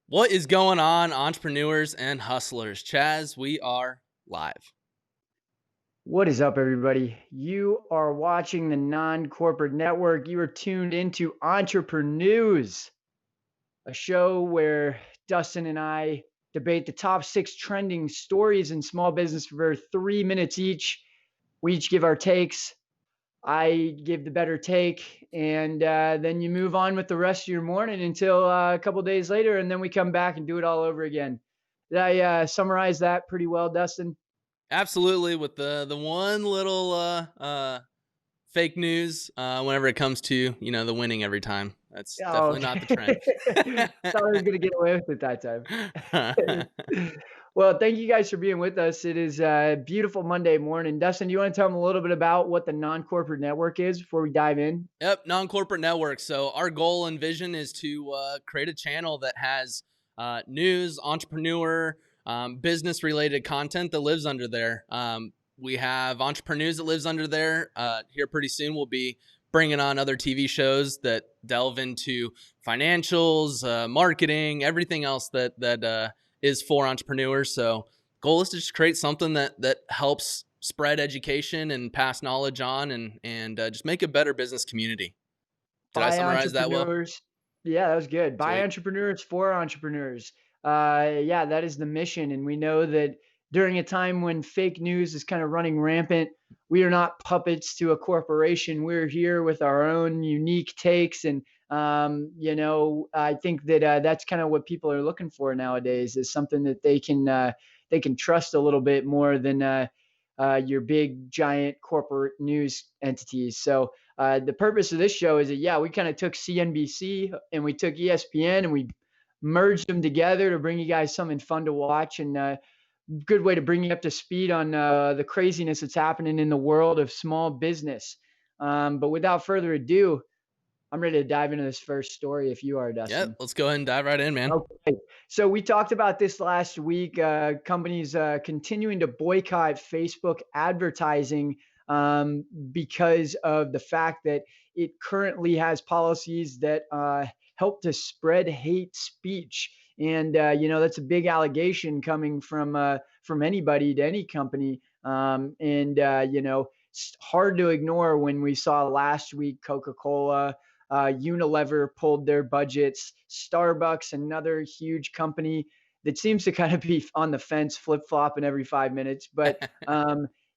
What is going on, entrepreneurs and hustlers? Chaz, we are live. What is up, everybody? You are watching the Non Corporate Network. You are tuned into Entreprenews, a show where Dustin and I debate the top six trending stories in small business for 3 minutes each. We each give our takes. I give the better take, and then you move on with the rest of your morning until a couple days later, and then we come back and do it all over again. Did I summarize that pretty well, Dustin? Absolutely, with the one little fake news whenever it comes to the winning every time. That's Oh, definitely not the trend. okay. Thought I was gonna get away with it that time. Well, thank you guys for being with us. It is a beautiful Monday morning. Dustin, do you want to tell them a little bit about what the non-corporate network is before we dive in? Yep, non-corporate network. So our goal and vision is to create a channel that has news, entrepreneur, business-related content that lives under there. We have Entreprenews that lives under there. Here pretty soon we'll be bringing on other TV shows that delve into financials, marketing, everything else that is for entrepreneurs. So goal is to just create something that helps spread education and pass knowledge on and just make a better business community. Did I By summarize that well? entrepreneurs. Yeah, that was good. By Sweet. entrepreneurs for entrepreneurs. Yeah, that is the mission. And we know that during a time when fake news is kind of running rampant, we are not puppets to a corporation. We're here with our own unique takes. And, I think that that's kind of what people are looking for nowadays is something that they can trust a little bit more than your big giant corporate news entities. So, the purpose of this show is that, yeah, we kind of took CNBC and we took ESPN and we merged them together to bring you guys something fun to watch and good way to bring you up to speed on the craziness that's happening in the world of small business. But without further ado, I'm ready to dive into this first story if you are, Yep. Dustin. Let's go ahead and dive right in, man. Okay. So we talked about this last week. Companies continuing to boycott Facebook advertising because of the fact that it currently has policies that help to spread hate speech. And that's a big allegation coming from anybody to any company. It's hard to ignore when we saw last week Coca-Cola, Unilever pulled their budgets. Starbucks, another huge company that seems to kind of be on the fence, flip flopping every 5 minutes. But,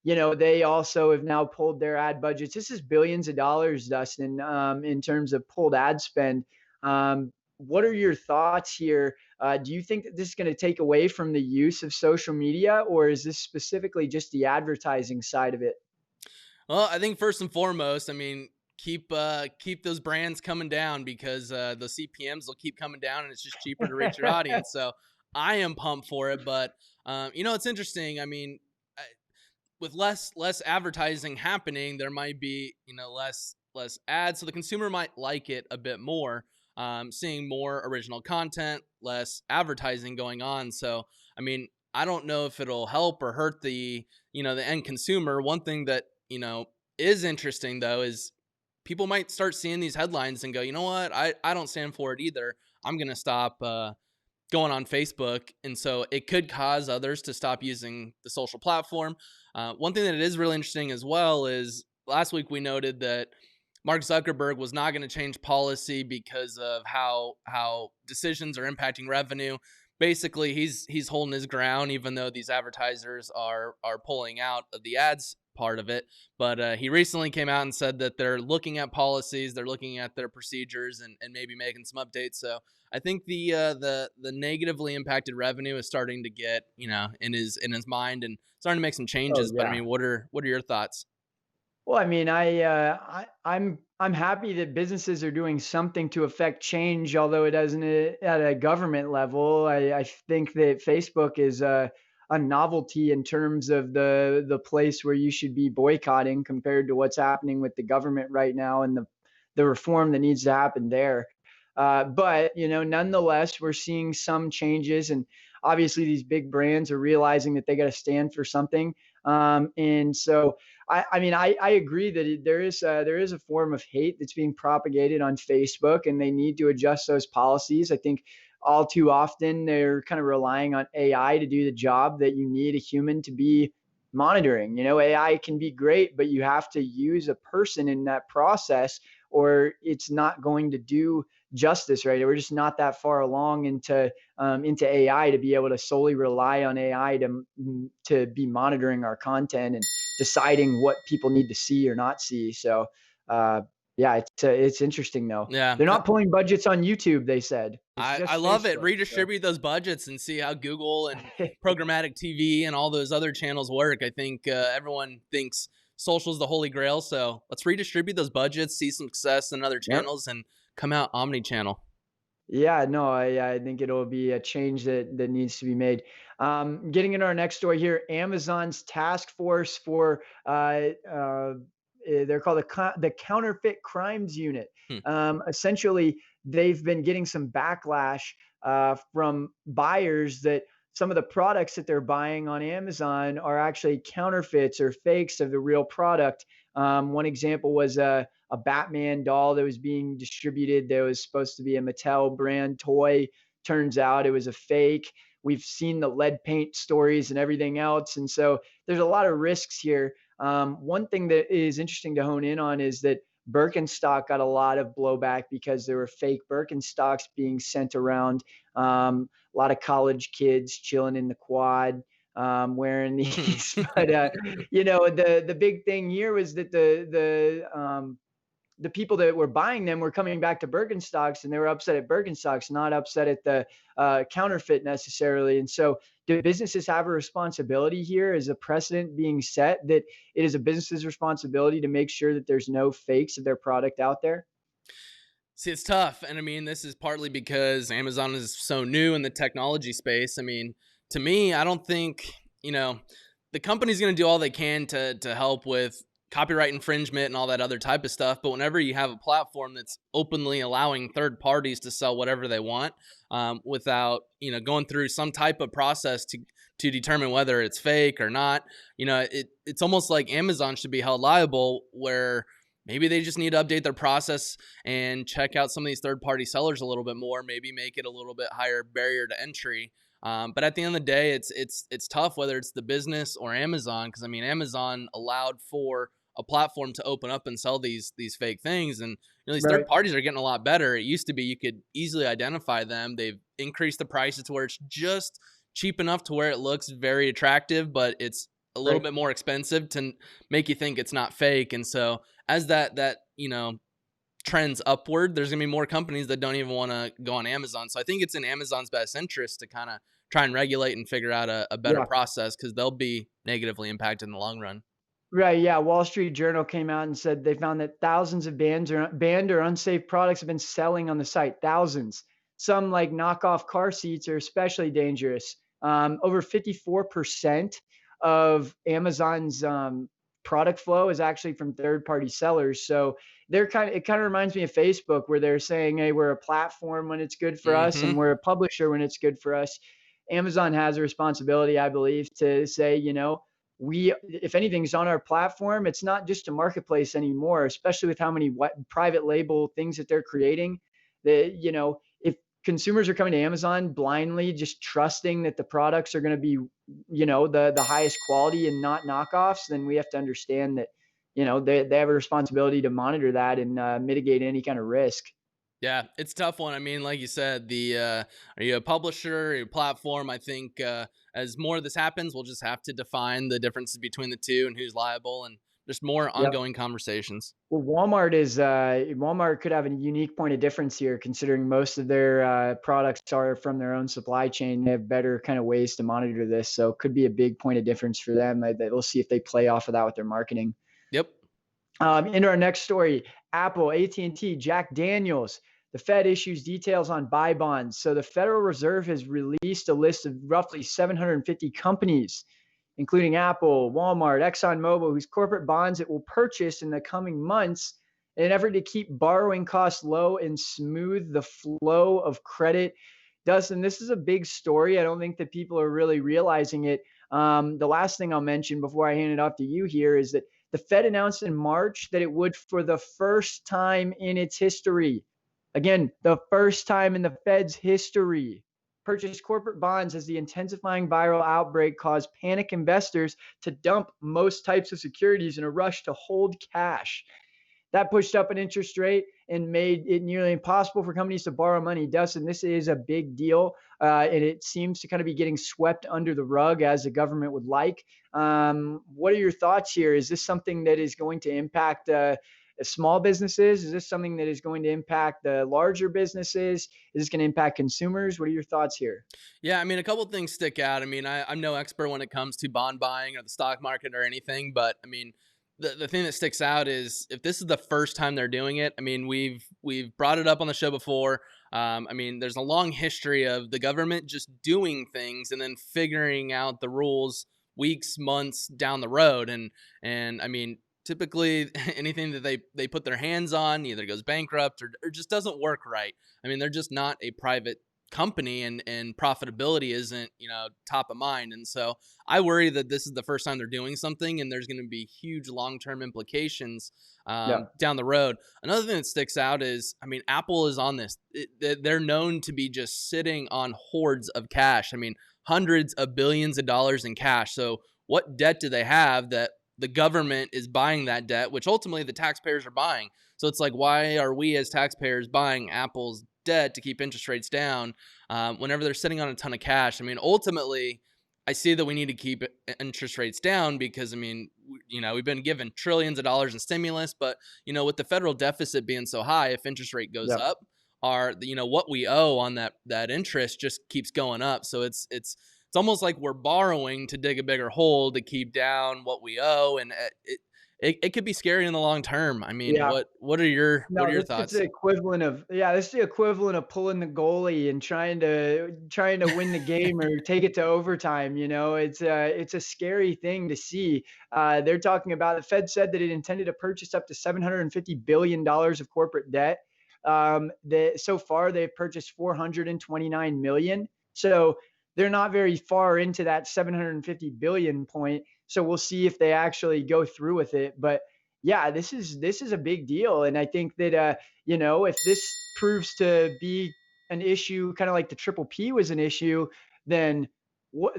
they also have now pulled their ad budgets. This is billions of dollars, Dustin, in terms of pulled ad spend. What are your thoughts here? Do you think that this is going to take away from the use of social media, or is this specifically just the advertising side of it? Well, I think first and foremost, I mean, keep those brands coming down because the CPMS will keep coming down, and it's just cheaper to reach your audience. So I am pumped for it. But it's interesting. I mean, with less advertising happening, there might be less ads, so the consumer might like it a bit more. Seeing more original content, less advertising going on. So I mean, I don't know if it'll help or hurt the end consumer. One thing that is interesting though is people might start seeing these headlines and go, you know what, I don't stand for it either. I'm gonna stop going on Facebook. And so it could cause others to stop using the social platform. One thing that is really interesting as well is last week we noted that Mark Zuckerberg was not going to change policy because of how decisions are impacting revenue. Basically, he's holding his ground, even though these advertisers are pulling out of the ads part of it. But he recently came out and said that they're looking at policies, they're looking at their procedures, and maybe making some updates. So I think the negatively impacted revenue is starting to get in his mind and starting to make some Oh changes. But I yeah. mean, what are your thoughts? Well, I mean, I'm happy that businesses are doing something to affect change, although it doesn't at a government level. I think that Facebook is a novelty in terms of the place where you should be boycotting compared to what's happening with the government right now and the reform that needs to happen there. But nonetheless, we're seeing some changes, and obviously these big brands are realizing that they got to stand for something. And so I mean, I agree that there is a form of hate that's being propagated on Facebook, and they need to adjust those policies. I think all too often they're kind of relying on AI to do the job that you need a human to be monitoring. AI can be great, but you have to use a person in that process, or it's not going to do justice, right? We're just not that far along into AI to be able to solely rely on AI to be monitoring our content and deciding what people need to see or not see. So, uh, yeah, it's interesting though. Yeah. They're not pulling budgets on YouTube, they said. It's I just love it. Facebook. So. Redistribute those budgets and see how Google and programmatic TV and all those other channels work. I think everyone thinks social's the holy grail. So let's redistribute those budgets, see some success in other Yep. channels, and come out omni-channel. Yeah, no, I think it'll be a change that needs to be made. Getting into our next story here, Amazon's task force for they're called the Counterfeit Crimes Unit. Hmm. Essentially, they've been getting some backlash from buyers that some of the products that they're buying on Amazon are actually counterfeits or fakes of the real product. One example was a Batman doll that was being distributed that was supposed to be a Mattel brand toy. Turns out it was a fake. We've seen the lead paint stories and everything else. And so there's a lot of risks here. One thing that is interesting to hone in on is that Birkenstock got a lot of blowback because there were fake Birkenstocks being sent around. A lot of college kids chilling in the quad wearing these. But the big thing here was that the people that were buying them were coming back to Birkenstocks, and they were upset at Birkenstocks, not upset at the counterfeit necessarily. And so, do businesses have a responsibility here? Is a precedent being set that it is a business's responsibility to make sure that there's no fakes of their product out there? See, it's tough. And I mean, this is partly because Amazon is so new in the technology space. I mean, to me, I don't think, you know, the company's going to do all they can to help with copyright infringement and all that other type of stuff. But whenever you have a platform that's openly allowing third parties to sell whatever they want, without, going through some type of process to determine whether it's fake or not, it's almost like Amazon should be held liable, where maybe they just need to update their process and check out some of these third party sellers a little bit more, maybe make it a little bit higher barrier to entry. But at the end of the day, it's tough whether it's the business or Amazon, because I mean, Amazon allowed for a platform to open up and sell these fake things, and these third Right. parties are getting a lot better. It used to be you could easily identify them. They've increased the prices to where it's just cheap enough to where it looks very attractive, but it's a little Right. bit more expensive to make you think it's not fake. And so as that trends upward, there's gonna be more companies that don't even want to go on Amazon. So I think it's in Amazon's best interest to kind of try and regulate and figure out a better Yeah. process, because they'll be negatively impacted in the long run. Right. Yeah. Wall Street Journal came out and said they found that thousands of banned or unsafe products have been selling on the site. Thousands. Some like knockoff car seats are especially dangerous. Over 54% of Amazon's product flow is actually from third-party sellers. So it kind of reminds me of Facebook, where they're saying, "Hey, we're a platform when it's good for us, and Hmm. we're a publisher when it's good for us." Amazon has a responsibility, I believe, to say, we if anything's on our platform, it's not just a marketplace anymore, especially with how many private label things that they're creating. That if consumers are coming to Amazon blindly, just trusting that the products are going to be the highest quality and not knockoffs, then we have to understand that they have a responsibility to monitor that and mitigate any kind of risk. Yeah, it's a tough one. I mean, like you said, the are you a publisher, are you a platform? I think as more of this happens, we'll just have to define the differences between the two and who's liable, and just more Yep. ongoing conversations. Well, Walmart could have a unique point of difference here, considering most of their products are from their own supply chain. They have better kind of ways to monitor this, so it could be a big point of difference for them. We'll see if they play off of that with their marketing. Yep. Into our next story, Apple, AT&T, Jack Daniels. The Fed issues details on buy bonds. So the Federal Reserve has released a list of roughly 750 companies, including Apple, Walmart, ExxonMobil, whose corporate bonds it will purchase in the coming months in an effort to keep borrowing costs low and smooth the flow of credit. Dustin, this is a big story. I don't think that people are really realizing it. The last thing I'll mention before I hand it off to you here is that the Fed announced in March that it would, for the first time in its history, Again, the first time in the Fed's history, purchased corporate bonds as the intensifying viral outbreak caused panic investors to dump most types of securities in a rush to hold cash. That pushed up an interest rate and made it nearly impossible for companies to borrow money. Dustin, this is a big deal, and it seems to kind of be getting swept under the rug as the government would like. What are your thoughts here? Is this something that is going to impact small businesses? Is this something that is going to impact the larger businesses? Is this going to impact consumers? What are your thoughts here? Yeah, I mean, a couple things stick out. I mean, I'm no expert when it comes to bond buying or the stock market or anything, but I mean, the thing that sticks out is if this is the first time they're doing it. I mean, we've brought it up on the show before. I mean, there's a long history of the government just doing things and then figuring out the rules weeks, months down the road, and I mean, typically anything that they put their hands on either goes bankrupt or just doesn't work right. I mean, they're just not a private company, and profitability isn't top of mind, and so I worry that this is the first time they're doing something and there's going to be huge long-term implications Yeah. down the road. Another thing that sticks out is, I mean, Apple is on this. They're known to be just sitting on hordes of cash. I mean, hundreds of billions of dollars in cash. So what debt do they have that the government is buying that debt, which ultimately the taxpayers are buying? So it's like, why are we as taxpayers buying Apple's debt to keep interest rates down whenever they're sitting on a ton of cash? I mean, ultimately, I see that we need to keep interest rates down because, I mean, we've been given trillions of dollars in stimulus, but, with the federal deficit being so high, if interest rate goes Yeah. up, what we owe on that interest just keeps going up. So it's almost like we're borrowing to dig a bigger hole to keep down what we owe, and it could be scary in the long term. I mean, Yeah. what are your No, it's thoughts? the equivalent of, yeah, this is the equivalent of pulling the goalie and trying to win the game or take it to overtime, you know? It's a scary thing to see. They're talking about, the Fed said that it intended to purchase up to $750 billion dollars of corporate debt. So far they've purchased 429 million. So they're not very far into that 750 billion point. So we'll see if they actually go through with it. But yeah, this is a big deal, and I think that if this proves to be an issue, kind of like the triple P was an issue, then what,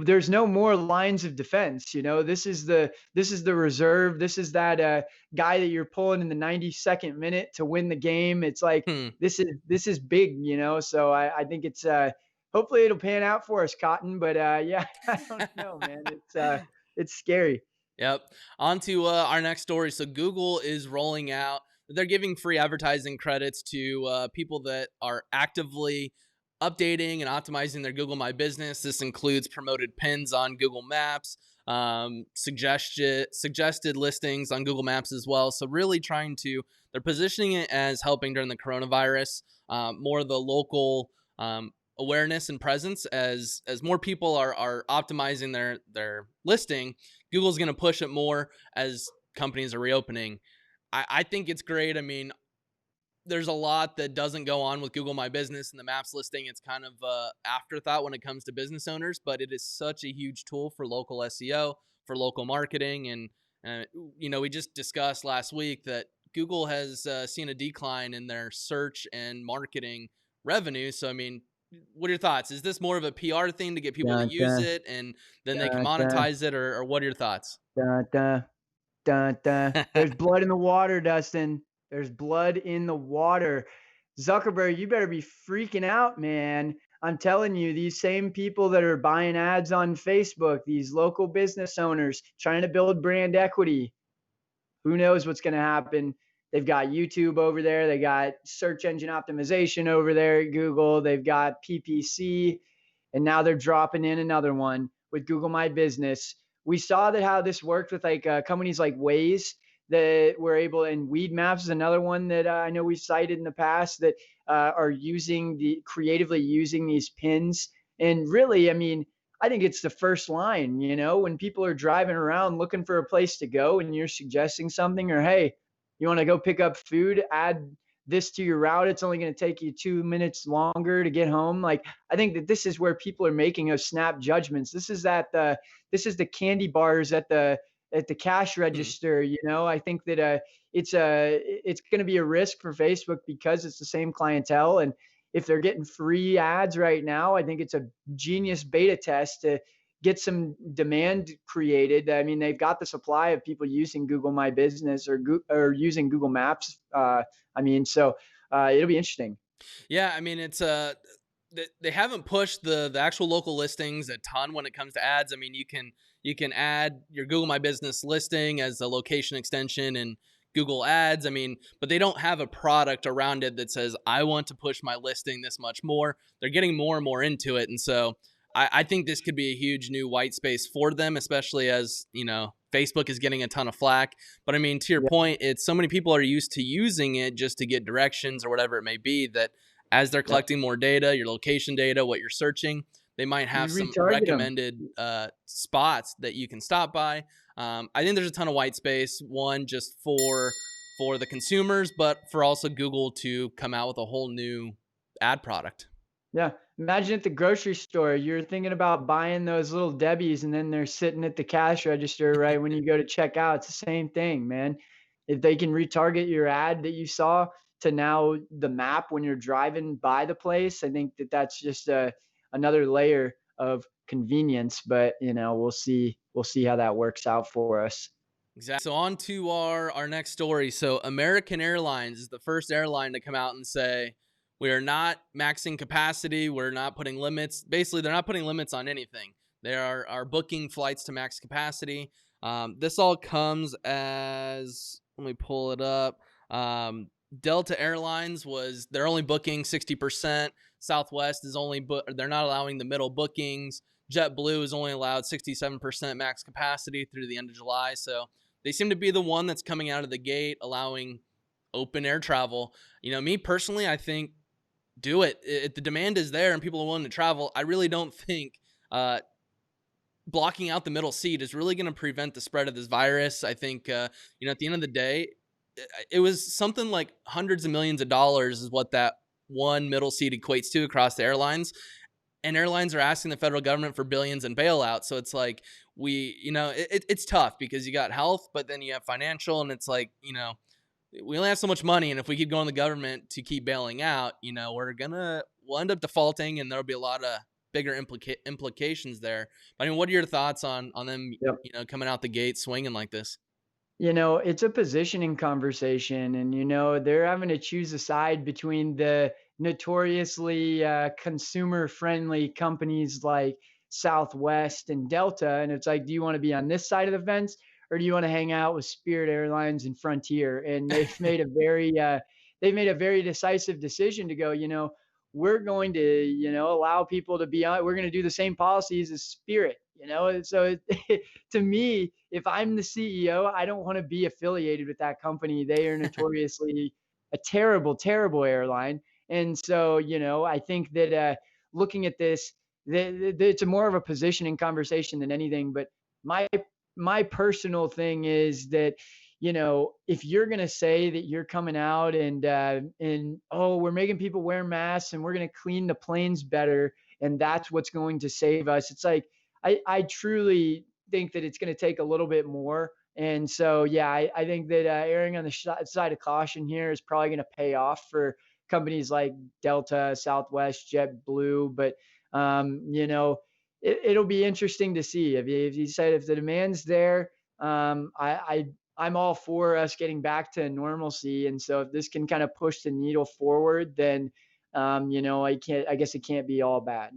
there's no more lines of defense. This is the reserve. This is that guy that you're pulling in the 92nd minute to win the game. It's like Hmm. this is big. So I think it's hopefully it'll pan out for us, Cotton. But yeah, I don't know, man. It's scary. Yep. On to our next story. So Google is rolling out. They're giving free advertising credits to people that are actively updating and optimizing their Google My Business. This includes promoted pins on Google Maps, suggested listings on Google Maps as well. So really trying to, they're positioning it as helping during the coronavirus, more of the local awareness and presence as more people are optimizing their listing. Google's going to push it more as companies are reopening. I think it's great. I mean, there's a lot that doesn't go on with Google My Business and the Maps listing. It's kind of a afterthought when it comes to business owners, but it is such a huge tool for local SEO, for local marketing, and we just discussed last week that Google has seen a decline in their search and marketing revenue. So I mean, what are your thoughts? Is this more of a PR thing to get people to Dun, use dun, it and then they can dun, dun, monetize it, or what are your thoughts? dun, dun. Dun, dun. There's blood in the water, Dustin. There's blood in the water. Zuckerberg, you better be freaking out, man. I'm telling you, these same people that are buying ads on Facebook, these local business owners trying to build brand equity, who knows what's going to happen? They've got YouTube over there. They got search engine optimization over there at Google. They've got PPC, and now they're dropping in another one with Google My Business. We saw that how this worked with like companies like Waze that were able, and Weed Maps is another one that I know we cited in the past that are using the creatively using these pins. And really, I mean, I think it's the first line, when people are driving around looking for a place to go and you're suggesting something, or hey, you want to go pick up food, add this to your route. It's only going to take you 2 minutes longer to get home. Like, I think that this is where people are making those snap judgments. This is the candy bars at the cash Hmm. register. I think that it's going to be a risk for Facebook because it's the same clientele, and if they're getting free ads right now, I think it's a genius beta test to get some demand created. I mean, they've got the supply of people using Google My Business or using Google Maps. I mean, so it'll be interesting. Yeah, I mean, it's they haven't pushed the actual local listings a ton when it comes to ads. I mean, you can add your Google My Business listing as a location extension in Google Ads. I mean, but they don't have a product around it that says I want to push my listing this much more. They're getting more and more into it, and so I think this could be a huge new white space for them, especially as Facebook is getting a ton of flack. But I mean, to your Yeah, point, it's so many people are used to using it just to get directions or whatever it may be that as they're yeah. collecting more data, your location data, what you're searching, they might You have some retarget them. recommended spots that you can stop by. I think there's a ton of white space. One just for the consumers, but for also Google to come out with a whole new ad product. Yeah. Imagine at the grocery store, you're thinking about buying those little Debbie's and then they're sitting at the cash register right when you go to check out. It's the same thing, man. If they can retarget your ad that you saw to now the map when you're driving by the place, I think that that's just another layer of convenience. But we'll see how that works out for us. Exactly. So on to our next story. So American Airlines is the first airline to come out and say we are not maxing capacity. We're not putting limits. Basically, they're not putting limits on anything. They are booking flights to max capacity. This all comes as, let me pull it up. Delta Airlines was they're only booking 60%. Southwest is they're not allowing the middle bookings. JetBlue is only allowed 67% max capacity through the end of July. So they seem to be the one that's coming out of the gate, allowing open air travel. Me personally, I think do it. If the demand is there and people are willing to travel, I really don't think blocking out the middle seat is really going to prevent the spread of this virus. I think, at the end of the day, it was something like hundreds of millions of dollars is what that one middle seat equates to across the airlines, and airlines are asking the federal government for billions in bailout. So it's like it's tough because you got health, but then you have financial, and it's like we only have so much money, and if we keep going to the government to keep bailing out, we'll end up defaulting, and there'll be a lot of bigger implications there. But I mean, what are your thoughts on them, coming out the gate swinging like this? It's a positioning conversation, and they're having to choose a side between the notoriously consumer-friendly companies like Southwest and Delta, and it's like, do you want to be on this side of the fence, or do you want to hang out with Spirit Airlines and Frontier? And they've made a very decisive decision to go. We're going to allow people to be on. We're going to do the same policies as Spirit. And so to me, if I'm the CEO, I don't want to be affiliated with that company. They are notoriously a terrible, terrible airline. And so, I think that looking at this, it's a more of a positioning conversation than anything. But my my personal thing is that if you're going to say that you're coming out and oh, we're making people wear masks and we're going to clean the planes better and that's what's going to save us, it's like I truly think that it's going to take a little bit more. And so, yeah, I think that erring on the side of caution here is probably going to pay off for companies like Delta, Southwest, JetBlue. But, it'll be interesting to see. If you said if the demand's there, I'm all for us getting back to normalcy. And so if this can kind of push the needle forward, then, I guess it can't be all bad.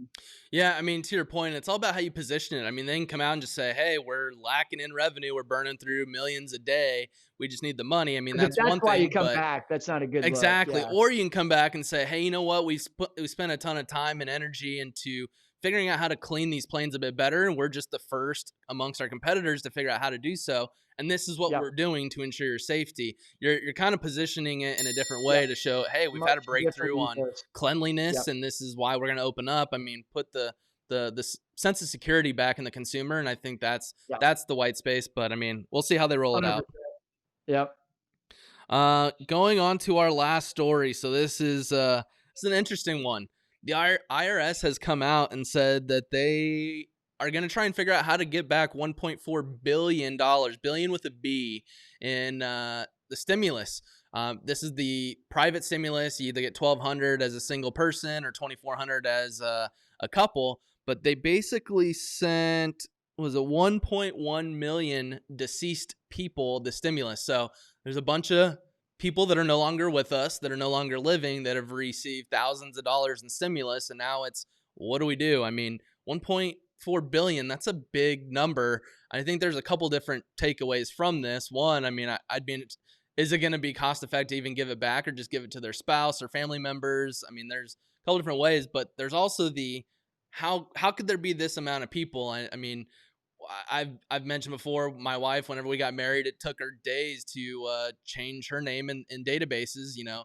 Yeah, I mean, to your point, it's all about how you position it. I mean, they can come out and just say, "Hey, we're lacking in revenue. We're burning through millions a day. We just need the money." I mean, Because if that's that's one why you thing, come but back, that's not a good look. exactly. Yeah. Or you can come back and say, "Hey, you know what? We spent a ton of time and energy into figuring out how to clean these planes a bit better, and we're just the first amongst our competitors to figure out how to do so. And this is what Yep. we're doing to ensure your safety." You're kind of positioning it in a different way Yep. to show, "Hey, we've had a Much different breakthrough on ethos. cleanliness, Yep. and this is why we're going to open up." I mean, put the sense of security back in the consumer, and I think that's Yep. that's the white space. But I mean, we'll see how they roll it out. 100%. Yep. Going on to our last story. So this is an interesting one. The IRS has come out and said that they are going to try and figure out how to get back $1.4 billion, billion with a B, in the stimulus. This is the private stimulus. You either get 1,200 as a single person or 2,400 as a couple. But they basically sent, was it 1.1 million deceased people the stimulus. So there's a bunch of people that are no longer with us, that are no longer living, that have received thousands of dollars in stimulus, and now it's, what do we do? I mean, 1.4 billion, that's a big number. I think there's a couple different takeaways from this. One, I mean, I'd be, is it going to be cost effective to even give it back, or just give it to their spouse or family members? I mean, there's a couple different ways, but there's also the, how could there be this amount of people? I mean, I've mentioned before, my wife, whenever we got married, it took her days to change her name in databases. You know,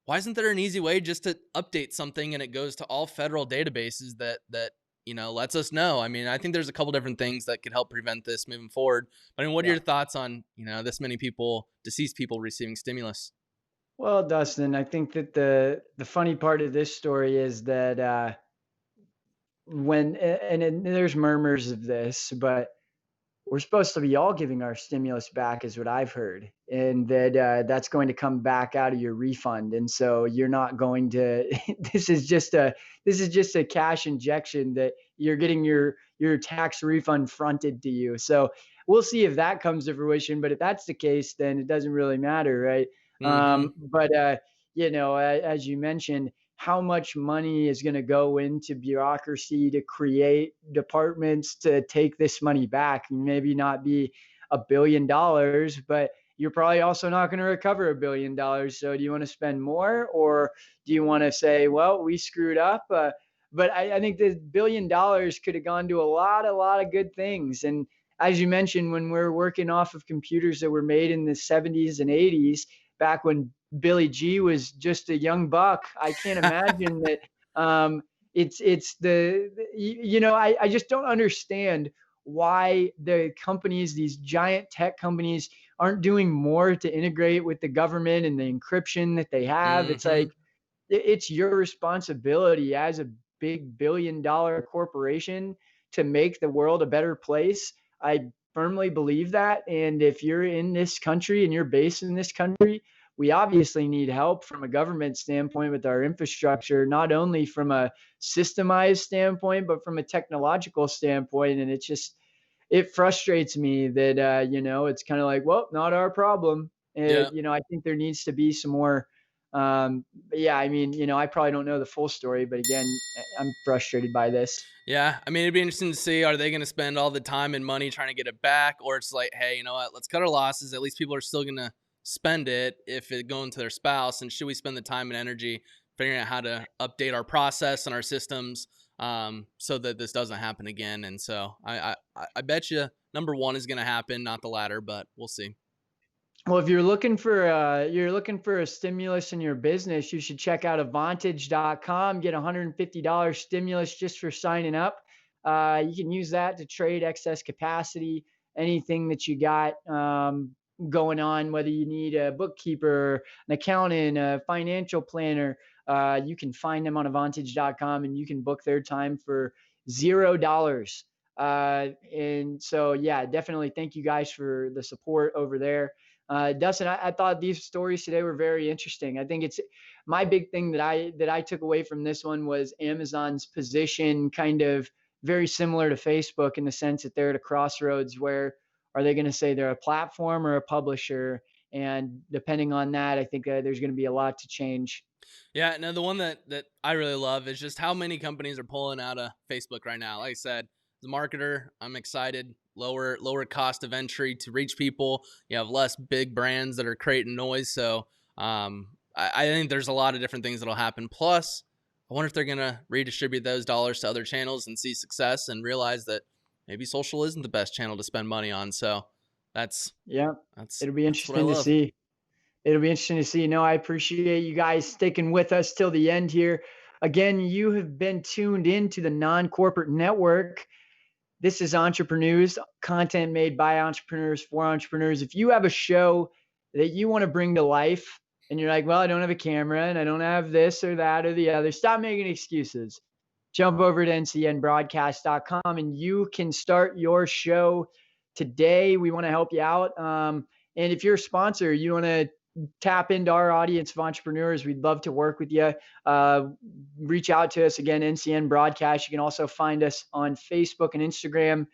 why isn't there an easy way just to update something and it goes to all federal databases that lets us know? I mean, I think there's a couple different things that could help prevent this moving forward. But I mean, what are Yeah. your thoughts on this many people, deceased people, receiving stimulus? Well, Dustin, I think that the funny part of this story is that and there's murmurs of this, but we're supposed to be all giving our stimulus back, is what I've heard, and that that's going to come back out of your refund, and so you're not going to. this is just a this is just a cash injection that you're getting your tax refund fronted to you. So we'll see if that comes to fruition. But if that's the case, then it doesn't really matter, right? Mm-hmm. But as you mentioned, how much money is going to go into bureaucracy to create departments to take this money back? Maybe not be $1 billion, but you're probably also not going to recover $1 billion. So do you want to spend more, or do you want to say, well, we screwed up? But I think the $1 billion could have gone to a lot of good things. And as you mentioned, when we're working off of computers that were made in the 70s and 80s, back when Billy G was just a young buck, I can't imagine that. I just don't understand why the companies, these giant tech companies, aren't doing more to integrate with the government and the encryption that they have. It's Mm-hmm. like it's your responsibility as a big $1 billion corporation to make the world a better place. I firmly believe that. And if you're in this country and you're based in this country, we obviously need help from a government standpoint with our infrastructure, not only from a systemized standpoint, but from a technological standpoint. And it frustrates me that, it's kind of like, well, not our problem. Yeah. I think there needs to be some more. But yeah, I mean, I probably don't know the full story, but again, I'm frustrated by this. Yeah, I mean, it'd be interesting to see, are they going to spend all the time and money trying to get it back, or it's like, hey, you know what? Let's cut our losses. At least people are still going to spend it if it going to their spouse. And should we spend the time and energy figuring out how to update our process and our systems, so that this doesn't happen again? And so I bet you number one is going to happen, not the latter, but we'll see. Well, if you're looking for a stimulus in your business, you should check out Advantage.com. Get $150 stimulus just for signing up. You can use that to trade excess capacity, anything that you got going on, whether you need a bookkeeper, an accountant, a financial planner. You can find them on Advantage.com, and you can book their time for $0. And so, yeah, definitely thank you guys for the support over there. Dustin, I thought these stories today were very interesting. I think it's my big thing that I took away from this one was Amazon's position, kind of very similar to Facebook in the sense that they're at a crossroads. Where are they going to say they're a platform or a publisher? And depending on that, I think there's going to be a lot to change. Yeah, no, the one that I really love is just how many companies are pulling out of Facebook right now. Like I said, as a marketer, I'm excited. Lower cost of entry to reach people. You have less big brands that are creating noise. So I think there's a lot of different things that'll happen. Plus, I wonder if they're gonna redistribute those dollars to other channels and see success and realize that maybe social isn't the best channel to spend money on. So that's Yeah, that's it'll be that's what I interesting to love. see. It'll be interesting to see. No, I appreciate you guys sticking with us till the end here. Again, you have been tuned in to the Non Corporate Network. This is Entreprenews, content made by entrepreneurs for entrepreneurs. If you have a show that you want to bring to life and you're like, well, I don't have a camera and I don't have this or that or the other, stop making excuses. jump over to ncnbroadcast.com and you can start your show today. We want to help you out. And if you're a sponsor, you want to tap into our audience of entrepreneurs, we'd love to work with you. Uh, Reach out to us again, NCN Broadcast. You can also find us on Facebook and Instagram.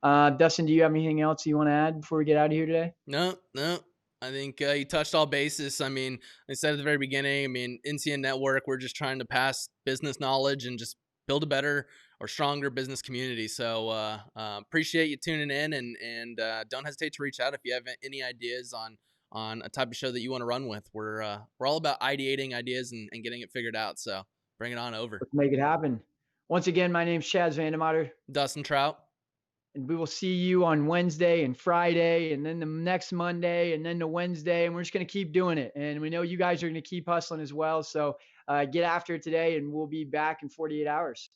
Dustin, do you have anything else you want to add before we get out of here today? No, no. I think you touched all bases. I mean, I said at the very beginning, I mean, NCN Network, we're just trying to pass business knowledge and just build a better or stronger business community. So appreciate you tuning in, and don't hesitate to reach out if you have any ideas on a type of show that you want to run with. We're all about ideating ideas and getting it figured out. So bring it on over. Let's make it happen. Once again, my name's Chaz Vandemotter, Dustin Trout. and we will see you on Wednesday and Friday, and then the next Monday, and then the Wednesday, and we're just going to keep doing it. And we know you guys are going to keep hustling as well. So get after it today, and we'll be back in 48 hours.